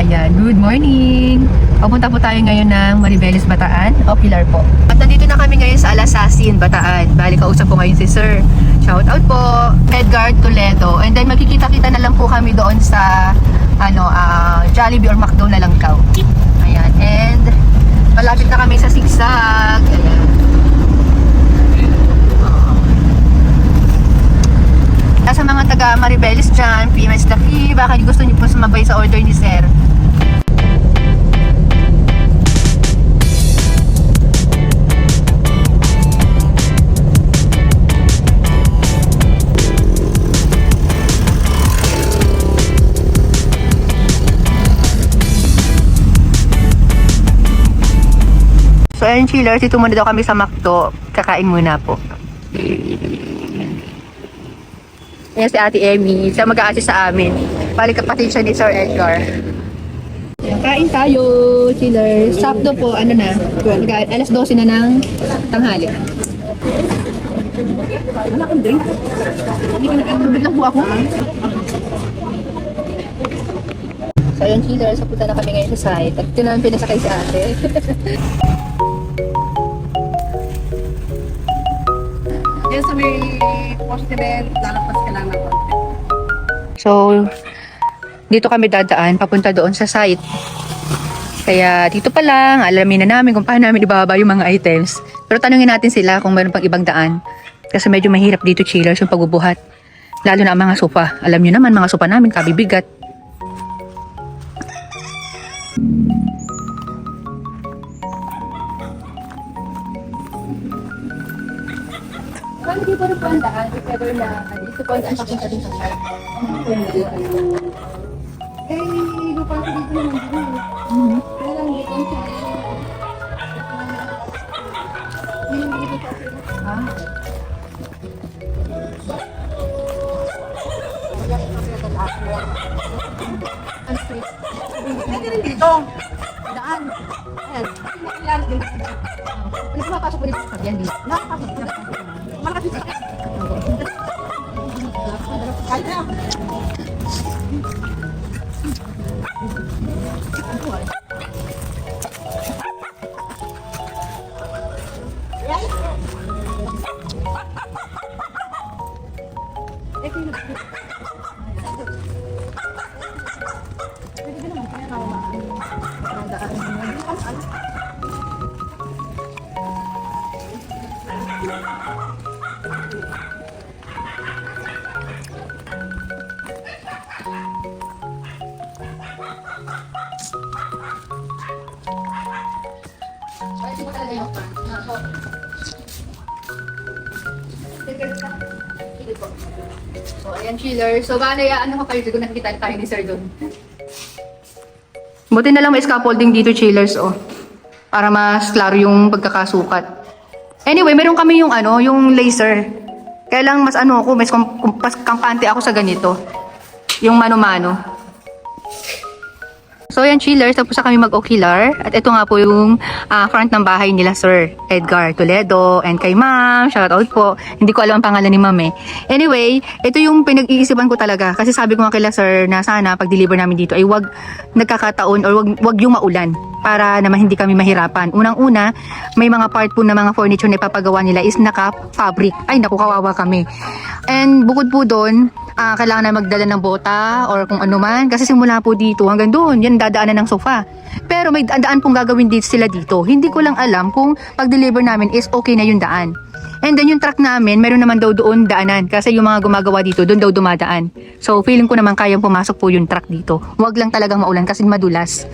Ayan, good morning! Papunta po tayo ngayon ng Maribeles, Bataan, o Pilar po. At nandito na kami ngayon sa Alasasin, Bataan. Bali, kausap po ngayon si Sir. Shout out po, Edgar Toledo. And then magkikita-kita na lang po kami doon sa Jollibee or McDo na lang kaw. Ayan, and malapit na kami sa Sigsag. Ayan. Sa mga taga Maribeles dyan, PMS Lucky, baka gusto niyo po sumabay sa order ni Sir. So ayun chillers, dito muna daw kami sa McDo. Kakain muna po. Ayan si Ate Emmy, siya mag-a-assist sa amin. Balik kapatid siya ni Sir Edgar. Kain tayo, chillers. Sakto po, alas 12 na ng tanghali. Wala kang drink? Hindi ka nag-drink lang po ako. So ayun chillers, punta na kami ngayon sa site. At ito naman pinasakay si ate. Yan sa may positive, lalagpas ka lang na konti. So, dito kami dadaan, papunta doon sa site. Kaya dito pa lang, alamin na namin kung paano namin ibababa yung mga items. Pero tanungin natin sila kung meron pang ibang daan. Kasi medyo mahirap dito chillers yung pagbubuhat. Lalo na ang mga sofa. Alam nyo naman, mga sofa namin, kabibigat. Hindi po rin po ang daan, if ever na dito po ang daan papunta din sa site. Lupa ko dito naman dito. Kaya lang dito ang pwede rin dito. Daan. Ayan. Ano pa pasok po dito sa yan dito? Nakakapasok. Malakas yung sakit. Kahit na. So, ayan chiller. So, ano ka kayo dito? Nakikita tayo ni Sir doon. Buti na lang may scaffolding dito chillers, oh. Para mas klaro yung pagkakasukat. Anyway, meron kami yung yung laser. Kaya lang mas mas kampante ako sa ganito. Yung mano-mano. So yan chillers, tapos na kami mag-ocular. At ito nga po yung front ng bahay nila Sir Edgar Toledo. And kay ma'am, shout out po. Hindi ko alam ang pangalan ni ma'am eh. Anyway, ito yung pinag-iisipan ko talaga. Kasi sabi ko nga kila Sir na sana pag-deliver namin dito ay wag nagkakataon or wag yung maulan. Para naman hindi kami mahirapan. Unang-una, may mga part po na mga furniture na ipapagawa nila is naka-fabric. Ay, naku, kawawa kami. And bukod po doon, kailangan na magdala ng bota or kung ano man. Kasi simula po dito hanggang doon, yan dadaanan ng sofa. Pero may daan pong gagawin dito sila dito. Hindi ko lang alam kung pag-deliver namin is okay na yung daan. And then yung truck namin, meron naman daw doon daanan. Kasi yung mga gumagawa dito, doon daw dumadaan. So feeling ko naman kayang pumasok po yung truck dito. Huwag lang talagang maulan kasi madulas.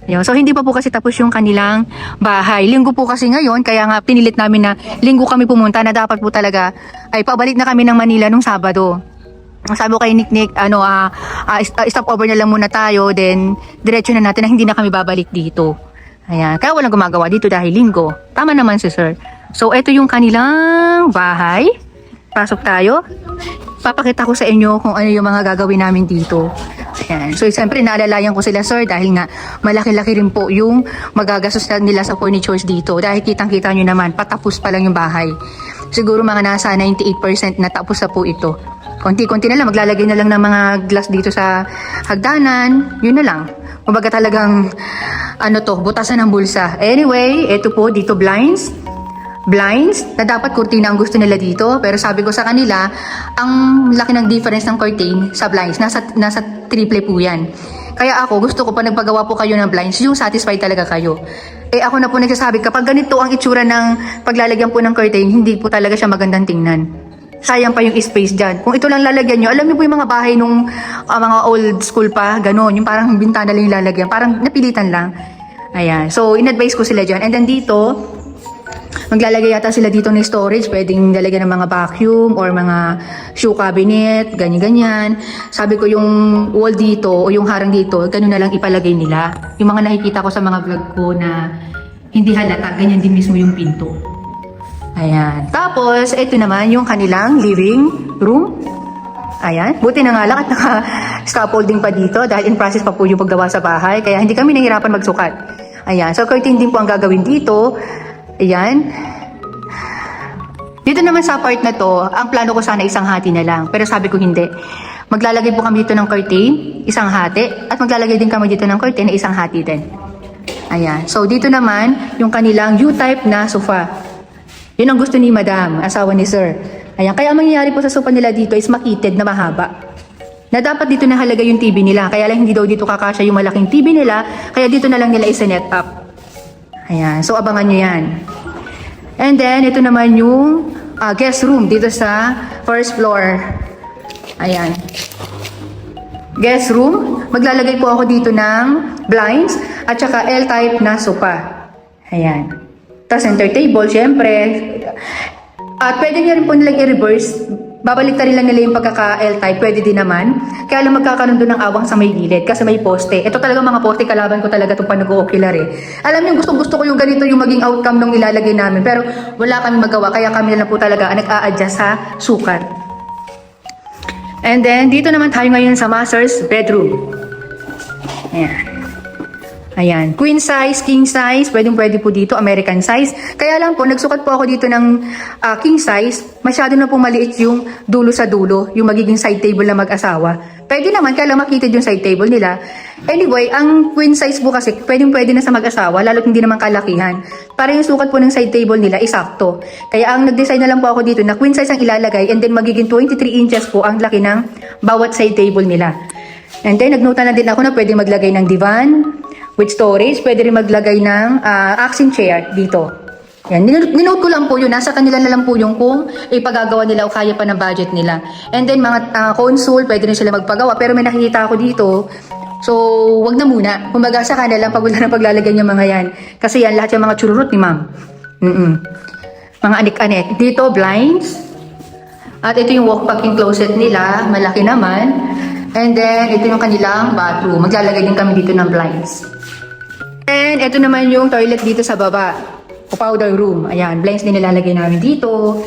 Yun. So hindi pa po kasi tapos yung kanilang bahay. Linggo po kasi ngayon, kaya nga pinilit namin na linggo kami pumunta na dapat po talaga ay pabalik na kami ng Manila nung Sabado. Sabi ko kay Nick, stop over na lang muna tayo, then diretso na natin na hindi na kami babalik dito. Ayan, kaya walang gumagawa dito dahil linggo. Tama naman si Sir. So ito yung kanilang bahay. Pasok tayo. Papakita ko sa inyo kung ano yung mga gagawin namin dito. Ayan. So, siyempre, naalalayan ko sila, Sir, dahil nga malaki-laki rin po yung magagastos nila sa furnitures dito. Dahil kitang-kita nyo naman, patapos pa lang yung bahay. Siguro mga nasa 98% na tapos na po ito. Konti-konti na lang, maglalagay na lang ng mga glass dito sa hagdanan. Yun na lang. Kumbaga talagang, butasan ng bulsa. Anyway, ito po, dito blinds. Blinds, na dapat kurtina ang gusto nila dito. Pero sabi ko sa kanila, ang laki ng difference ng curtain sa blinds. Nasa triple po yan. Kaya ako, gusto ko pa nagpagawa po kayo ng blinds, yung satisfied talaga kayo. Ako na po nagsasabi, kapag ganito ang itsura ng paglalagyan po ng curtain, hindi po talaga siya magandang tingnan. Sayang pa yung space dyan. Kung ito lang lalagyan nyo, alam niyo po yung mga bahay nung mga old school pa, gano'n, yung parang bintana lang yung lalagyan, parang napilitan lang. Ayan, so in-advise ko sila dyan. And then dito, maglalagay yata sila dito ng storage, pwedeng lalagyan ng mga vacuum or mga shoe cabinet, ganyan-ganyan. Sabi ko yung wall dito o yung harang dito, ganun na lang ipalagay nila. Yung mga nakikita ko sa mga vlog ko na hindi halata, ganyan din mismo yung pinto. Ayan. Tapos, ito naman yung kanilang living room. Ayan. Buti na nga lang at naka-scaffolding pa dito dahil in process pa po yung paggawa sa bahay. Kaya hindi kami nahihirapan magsukat. Ayan. So, curtain din po ang gagawin dito. Ayan. Dito naman sa part na to, ang plano ko sana isang hati na lang. Pero sabi ko hindi. Maglalagay po kami dito ng curtain, isang hati. At maglalagay din kami dito ng curtain na isang hati din. Ayan. So, dito naman, yung kanilang U-type na sofa. Yun ang gusto ni Madam, asawa ni Sir. Ayan. Kaya ang mangyayari po sa sofa nila dito is makitid na mahaba. Na dapat dito nahalagay yung TV nila. Kaya lang hindi daw dito kakasya yung malaking TV nila. Kaya dito na lang nila isa-net up. Ayan. So, abangan nyo yan. And then, ito naman yung guest room dito sa first floor. Ayan. Guest room. Maglalagay po ako dito ng blinds at saka L-type na sofa. Ayan. Tapos center table, syempre. At pwede nyo rin po nilang i-reverse. Babalik rin lang nila yung pagkaka-L-type. Pwede din naman. Kaya lang magkakaroon doon ng awang sa may gilid. Kasi may poste. Ito talaga mga poste, kalaban ko talaga itong panag-o-ocular eh. Alam niyo, gusto ko yung ganito yung maging outcome nung ilalagay namin. Pero wala kami magawa. Kaya kami na po talaga nag-a-adjust sa sukat. And then, dito naman tayo ngayon sa master's bedroom. Ayan. Ayan, queen size, king size, pwede po dito, American size. Kaya lang po, nagsukat po ako dito ng king size, masyado na po maliit yung dulo sa dulo, yung magiging side table na mag-asawa. Pwede naman, kaya lang makitid yung side table nila. Anyway, ang queen size po kasi, pwede na sa mag-asawa, lalo't hindi naman kalakihan. Para yung sukat po ng side table nila, isakto. Kaya ang nag-design na lang po ako dito na queen size ang ilalagay, and then magiging 23 inches po ang laki ng bawat side table nila. And then, nag-note na din ako na pwede maglagay ng divan, with storage, pwede rin maglagay ng accent chair dito. Yan, ninote ko lang po yun. Nasa kanila na lang po yung kung ipagagawa nila o kaya pa ng budget nila. And then mga console, pwede rin sila magpagawa. Pero may nakikita ako dito. So, wag na muna. Kumbaga sa kanila, pag wala na paglalagyan yung mga yan. Kasi yan, lahat yung mga chururut ni ma'am. Mga anik-anik. Dito, blinds. At ito yung walk-packing closet nila. Malaki naman. And then, ito yung kanilang bathroom. Maglalagay din kami dito ng blinds. And ito naman yung toilet dito sa baba. O powder room. Ayan, blinds din nilalagay namin dito.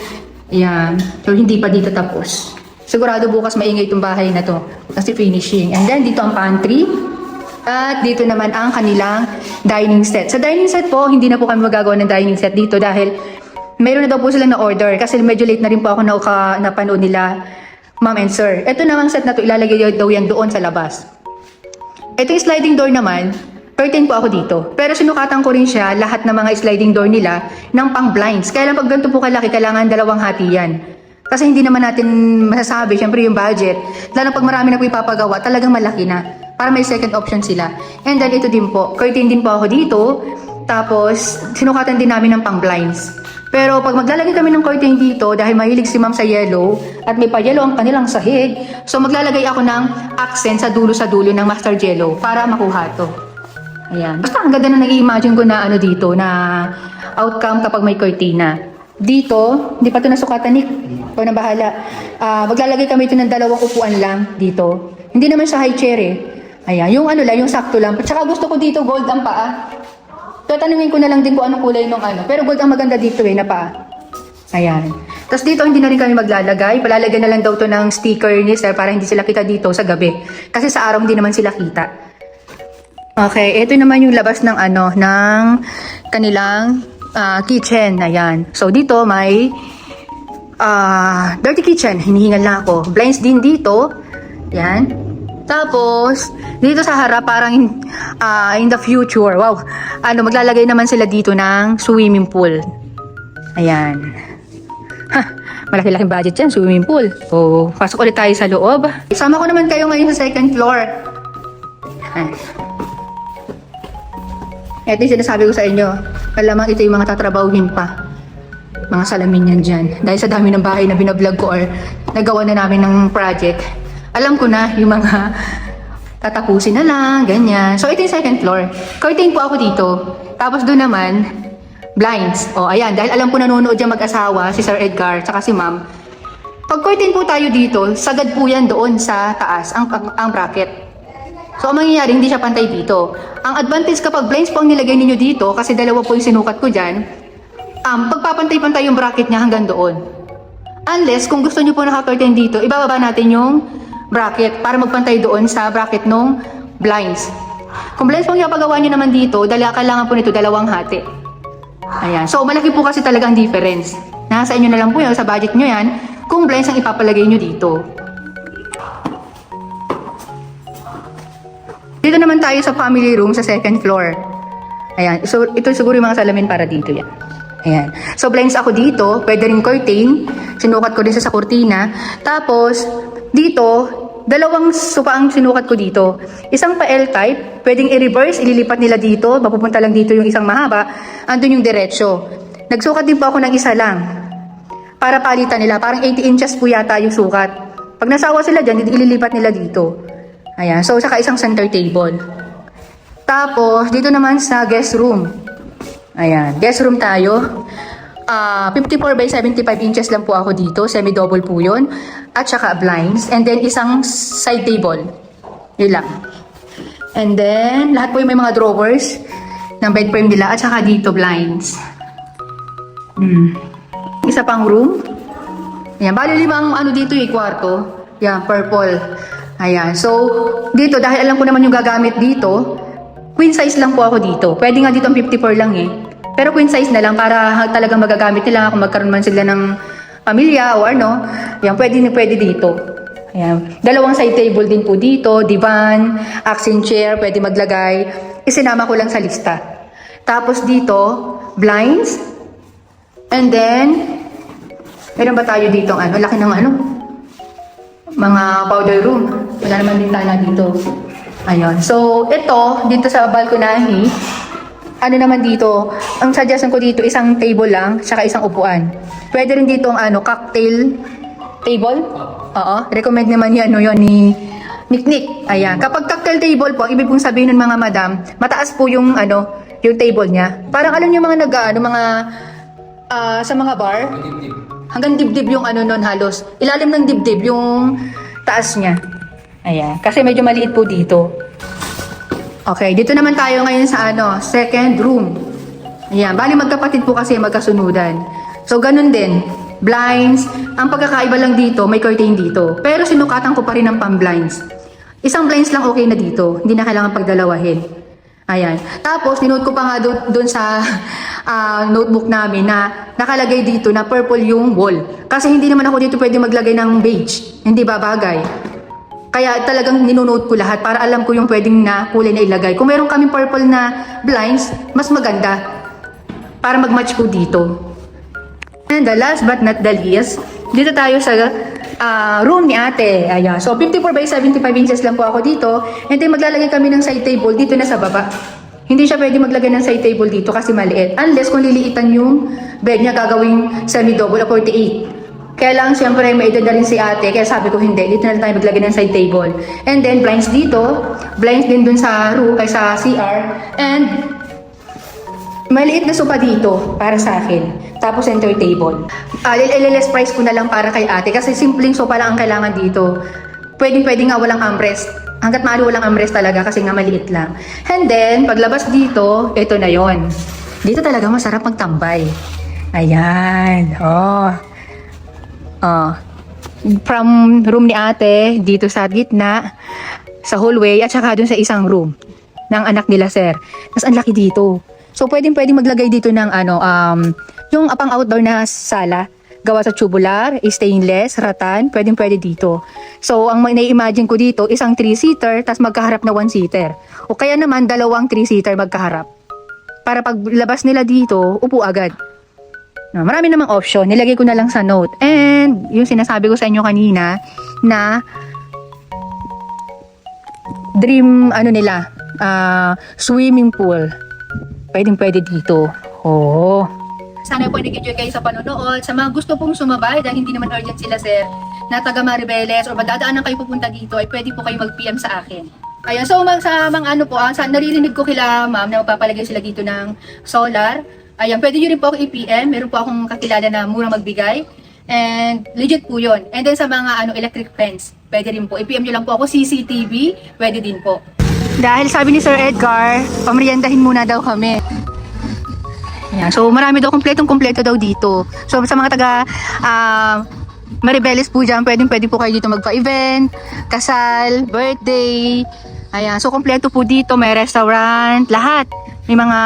Ayan. So, hindi pa dito tapos. Sigurado bukas maingay itong bahay na to. Kasi finishing. And then, dito ang pantry. At dito naman ang kanilang dining set. Sa dining set po, hindi na po kami magagawa ng dining set dito dahil mayroon na daw po silang na-order. Kasi medyo late na rin po ako napanood nila, Ma'am and Sir. Ito namang set na to, ilalagay daw yan doon sa labas. Ito yung sliding door naman, curtain po ako dito. Pero sinukatan ko rin siya, lahat ng mga sliding door nila, ng pang blinds. Kaya lang pag ganito po kalaki, kailangan dalawang hati yan. Kasi hindi naman natin masasabi, syempre yung budget. Lalo pag marami na po ipapagawa, talagang malaki na. Para may second option sila. And then ito din po, curtain din po ako dito. Tapos, sinukatan din namin ng pang blinds. Pero pag maglalagay kami ng curtain dito, dahil mahilig si ma'am sa yellow, at may pa-yellow ang kanilang sahig, so maglalagay ako ng accent sa dulo ng master yellow para makuha to. Ayan. Basta ang ganda na nag-i-imagine ko na dito, na outcome kapag may cortina. Dito, hindi pa ito nasukatan, Nick. Ikaw na bahala. Maglalagay kami ito ng dalawang upuan lang dito. Hindi naman siya high chair eh. Ayan. Yung yung sakto lang. At saka gusto ko dito gold ang paa. Tatanungin ko na lang din kung anong kulay nung Pero gold ang maganda dito na paa. Ayan. Tapos dito hindi na rin kami maglalagay. Palalagyan na lang daw to ng sticker ni Sir para hindi sila kita dito sa gabi. Kasi sa araw hindi naman sila kita. Okay, ito naman yung labas ng ng kanilang kitchen. Ayan. So dito may dirty kitchen. Hinihingal na ako. Blinds din dito. Ayan. Tapos, dito sa harap, parang in the future, wow, maglalagay naman sila dito ng swimming pool. Ayan. Ha, malaki-laking budget yan, swimming pool. So, pasok ulit tayo sa loob. Isama ko naman kayo ngayon sa second floor. Ito yung sinasabi ko sa inyo. Alamang ito yung mga tatrabahuhin pa. Mga salamin yan dyan. Dahil sa dami ng bahay na binablog ko or nagawa na namin ng project, alam ko na yung mga tatapusin na lang, ganyan. So, ito yung second floor. Curtain po ako dito. Tapos doon naman, blinds. O, ayan. Dahil alam ko nanonood yung mag-asawa, si Sir Edgar, tsaka si Ma'am. Pag curtain po tayo dito, sagad po yan doon sa taas, ang bracket. So, ang mangyayari, hindi siya pantay dito. Ang advantage kapag blinds po ang nilagay ninyo dito, kasi dalawa po yung sinukat ko dyan, pagpapantay-pantay yung bracket niya hanggang doon. Unless, kung gusto nyo po naka-curtain dito, ibababa natin yung bracket para magpantay doon sa bracket ng blinds. Kung blinds po ang ipagawa nyo naman dito, kailangan po nito dalawang hati. Ayan. So, malaki po kasi talaga ang difference. Nasa inyo na lang po yan, sa budget nyo yan, kung blinds ang ipapalagay nyo dito. Dito naman tayo sa family room sa second floor. Ayan. So, ito siguro yung mga salamin para dito yan. Ayan. So, blinds ako dito. Pwede rin curtain. Sinukat ko din sa kurtina. Tapos, dito, dalawang sopa ang sinukat ko dito. Isang pa L-type. Pwedeng i-reverse. Ililipat nila dito. Mapupunta lang dito yung isang mahaba. Andun yung diretsyo. Nagsukat din po ako ng isa lang. Para palitan nila. Parang 80 inches po yata yung sukat. Pag nasawa sila dyan, ililipat nila dito. Ayan. So, saka isang center table. Tapos, dito naman sa guest room. Ayan. Guest room tayo. 54 by 75 inches lang po ako dito. Semi-double po yun. At saka blinds. And then, isang side table. Yun lang. And then, lahat po yung may mga drawers ng bed frame nila. At saka dito, blinds. Isa pang room. Ayan. Bali limang dito yung kwarto. Yan, purple. Ayan. So, dito, dahil alam ko naman yung gagamit dito, queen size lang po ako dito. Pwede nga dito ang 54 lang eh. Pero queen size na lang para talagang magagamit nila kung magkaroon man sila ng pamilya o ano. Ayan, pwede dito. Ayan. Dalawang side table din po dito, divan, accent chair, pwede maglagay. Isinama ko lang sa lista. Tapos dito, blinds. And then, meron ba tayo dito laki ng mga powder room. Wala naman din tayo dito. Ayun. So, ito, dito sa balkonahe, naman dito, ang suggestion ko dito, isang table lang, saka isang upuan. Pwede rin dito ang cocktail table. Oo. Recommend naman yan, yun ni Nick. Ayan. Kapag cocktail table po, ibig pong sabihin ng mga madam, mataas po yung, yung table niya. Parang alam niyo mga sa mga bar, hanggang dibdib yung nun halos. Ilalim ng dibdib yung taas niya. Ayan. Kasi medyo maliit po dito. Okay. Dito naman tayo ngayon sa second room. Ayan. Bali magkapatid po kasi magkasunudan. So, ganun din. Blinds. Ang pagkakaiba lang dito, may curtain dito. Pero sinukatan ko pa rin ng pang-blinds. Isang blinds lang okay na dito. Hindi na kailangan pagdalawahin. Ayan. Tapos, ninote ko pa nga doon sa notebook namin na nakalagay dito na purple yung wall. Kasi hindi naman ako dito pwede maglagay ng beige. Hindi babagay. Kaya talagang ninonote ko lahat para alam ko yung pwedeng na kulay na ilagay. Kung meron kaming purple na blinds, mas maganda. Para mag-match ko dito. And the last but not the least, dito tayo sa room ni ate. Ayan. So, 54 by 75 inches lang po ako dito. And then, maglalagay kami ng side table dito na sa baba. Hindi siya pwede maglagay ng side table dito kasi maliit. Unless kung liliitan yung bed niya gagawing semi-double o 48. Kaya lang, siyempre, may edad na rin si ate. Kaya sabi ko, hindi. Dito na lang tayo maglagay ng side table. And then, blinds dito. Blinds din dun sa room, kay sa CR. And, maliit na sopa dito para sa akin. Tapos center table. Less price ko na lang para kay ate kasi simpleng sopa lang ang kailangan dito. Pwede nga walang armrest. Hanggat maaari walang armrest talaga kasi nga maliit lang. And then, paglabas dito, ito na yon. Dito talaga masarap magtambay. Ayan. From room ni ate, dito sa gitna, sa hallway, at saka dun sa isang room ng anak nila, sir. Mas ang laki dito. So, pwedeng maglagay dito ng yung pang outdoor na sala. gawa sa tubular, stainless, rattan, pwede dito. So, ang nai-imagine ko dito, isang 3-seater, tas magkaharap na 1-seater. O kaya naman, dalawang 3-seater magkaharap. Para paglabas nila dito, upo agad. Marami namang option. Nilagay ko na lang sa note. And, yung sinasabi ko sa inyo kanina, na dream, swimming pool. Pwede dito. Oh. Sana po nag-enjoy kayo sa panonood. Sa mga gusto pong sumabay, dahil hindi naman urgent sila, sir, na taga Maribeles, o madadaanan kayo pupunta dito, ay pwede po kayo mag-PM sa akin. Ayan, so sa mga naririnig ko kila ma'am na magpapalagay sila dito ng solar. Ayan, pwede nyo rin po ako i-PM. Meron po akong kakilala na murang magbigay. And legit po yun. And then sa mga electric fence, pwede rin po. I-PM nyo lang po ako, CCTV, pwede din po. Dahil sabi ni Sir Edgar, pameriendahin muna daw kami. Ayan, so marami daw, kompletong-kompleto daw dito. So sa mga taga Maribeles po dyan, pwede po kayo dito magpa-event, kasal, birthday. Ayan, so kompleto po dito, may restaurant, lahat. May mga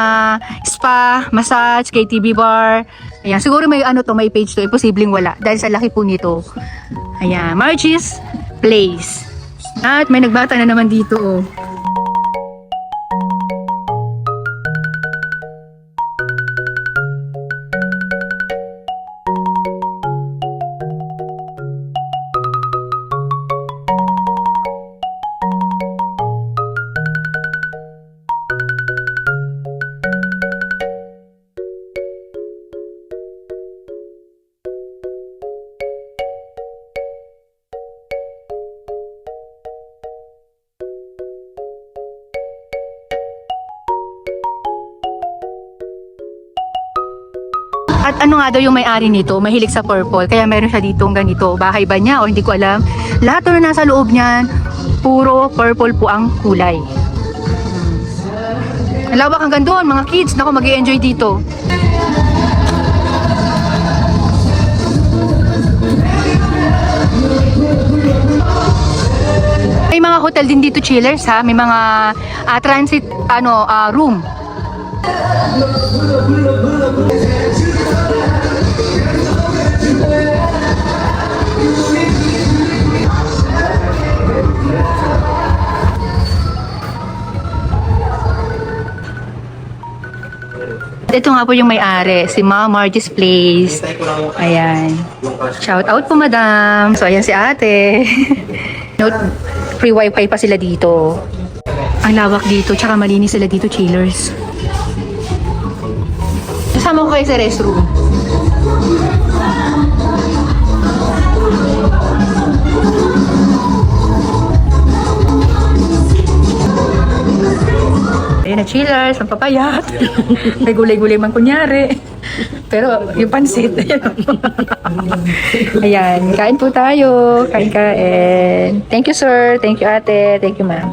spa, massage, KTV bar. Ayan, siguro may may page to, posibleng wala dahil sa laki po nito. Ayan, Margie's Place. At may nagbata na naman dito, oh. At ano nga daw yung may-ari nito, mahilig sa purple, kaya meron siya ditong ganito. Bahay ba niya o hindi ko alam. Lahat na nasa loob niyan, puro purple po ang kulay. Ang lawak hanggang doon, mga kids. Naku, mag-i-enjoy dito. May mga hotel din dito, chillers, ha. May mga transit room. Ito nga po yung may-ari, si Ma'am Margie's Place. Ayan. Shout out po, madam. So, ayan si ate. Note, free wifi pa sila dito. Ang lawak dito, tsaka malinis sila dito, chillers. Kasama ko kayo sa restroom. Ayan na, chillers, ang papayat. May gulay-gulay man kunyari. Pero yung pansit, ayan, kain po tayo. Kain. Thank you, sir. Thank you, ate. Thank you, ma'am.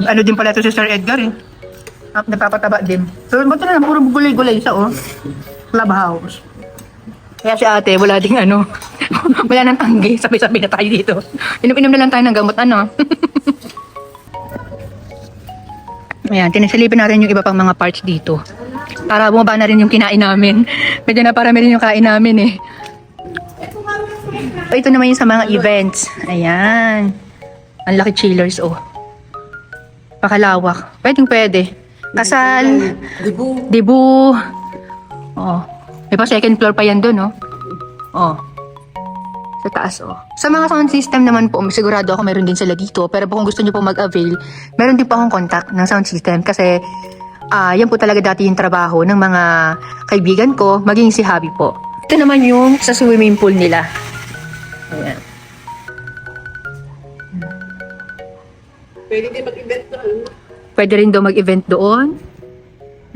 Ano din pala ito si Sir Edgar, eh. Napapataba din. So, ba't na lang, puro gulay-gulay siya, oh. Clubhouse. Kaya si ate, wala ding wala nang tanggi. Sabi-sabi na tayo dito. Inom-inom na lang tayo ng gamot, Ayan, tinasilipin natin yung iba pang mga parts dito. Para bumaba na rin yung kinain namin. Medyo na parami rin yung kain namin, eh. Ito naman yung sa mga events. Ayan. Ang laki chillers, oh. Pakalawak. Pwede. Kasal. Dibu. Oh. May pa second floor pa yan dun, oh. Oh. Sa taas, oh. Sa mga sound system naman po, sigurado ako meron din sila dito. Pero kung gusto nyo po mag-avail, meron din po akong contact ng sound system. Kasi, yan po talaga dati yung trabaho ng mga kaibigan ko, maging si Habi po. Ito naman yung sa swimming pool nila. Ayan. Pwede din mag-event doon. Pwede rin daw mag-event doon.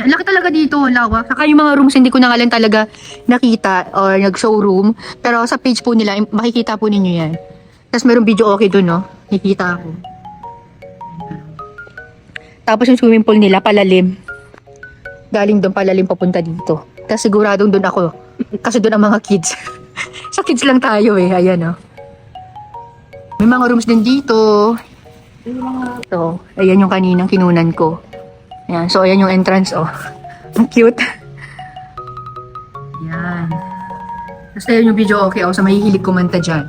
Ang laki talaga dito, lawak. Saka yung mga rooms, hindi ko na nga lang talaga nakita or nag-showroom. Pero sa page po nila, makikita po ninyo yan. Tapos meron video okay doon, no? Nakikita ako. Tapos yung swimming pool nila, palalim. Galing doon, palalim papunta dito. Kasi siguradong doon ako. Kasi doon ang mga kids. Sa kids lang tayo eh. Ayan oh. May mga rooms din dito. So, ayan yung kaninang kinunan ko. Ayan. So, ayan yung entrance oh. Ang cute. Ayan. Tapos ayan yung video okay oh. So, mahihilig kumanta dyan.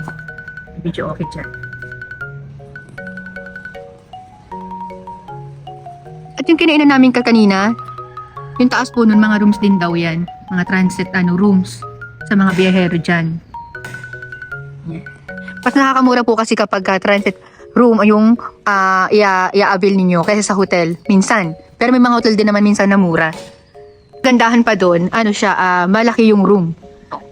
Video okay dyan. At yung kinainan namin kanina, yung taas po nun, mga rooms din daw yan. Mga transit rooms sa mga biyahero dyan. Yeah. Mas nakakamura po kasi kapag transit room yung i-avail ninyo kaysa sa hotel, minsan. Pero may mga hotel din naman minsan na mura. Gandahan pa doon, malaki yung room.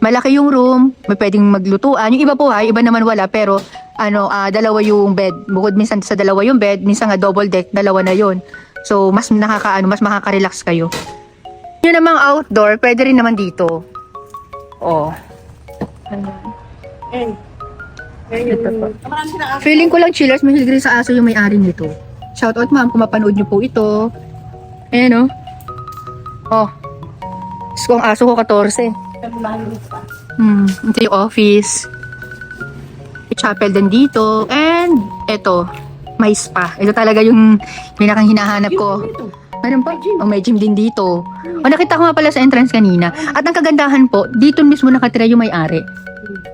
Malaki yung room, may pwedeng maglutuan. Yung iba po iba naman wala, pero dalawa yung bed. Bukod minsan sa dalawa yung bed, minsan nga double deck, dalawa na yon. So, mas mas makaka-relax kayo. Yun namang outdoor, pwede rin naman dito. Oh. Feeling ko lang chillers, mahilig rin sa aso yung may-ari nito. Shoutout ma'am, kung mapanood nyo po ito. Ayan oh. So, ang aso ko 14. Ito yung office. May chapel din dito. And, ito. May spa. Ito talaga yung pinakang hinahanap ko. Meron pa? May gym din dito. Nakita ko nga pala sa entrance kanina. At ang kagandahan po, dito mismo nakatira yung may-ari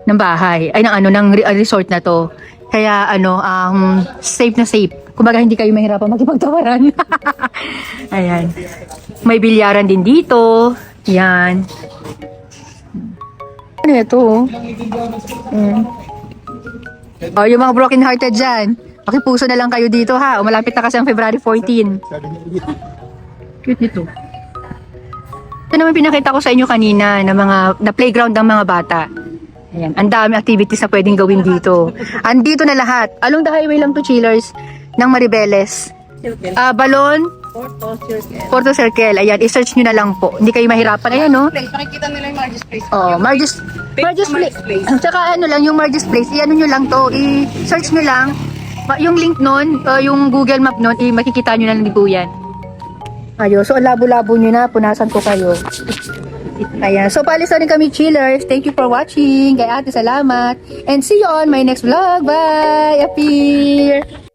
ng bahay. Ay, ng resort na to. Kaya, safe na safe. Kumbaga, hindi kayo mahirapan makipagtawaran. Ayan. May bilyaran din dito. Yan. Ano ito? Yung mga broken hearted dyan. Pakipuso na lang kayo dito ha. Malapit na kasi ang February 14. Cute nito. Ito naman pinakita ko sa inyo kanina na playground ng mga bata. Ayan, ang dami activities na pwedeng gawin dito. Andito na lahat. Along the highway lang to chillers ng Maribeles. Balon, Porto Circle. Ayan, i-search nyo na lang po. Hindi kayo mahirapan. Ayan Pakikita nila yung Margie's Place. Margie's Place. Tsaka yung Margie's Place, i-ano nyo lang to. I-search nyo lang. Yung link nun, yung Google Map nun, makikita nyo na lang po yan. So labo-labo nyo na, punasan ko kayo. Ayan, so paalis na rin kami chillers. Thank you for watching. Kay ate, salamat. And see you on my next vlog. Bye! Appear!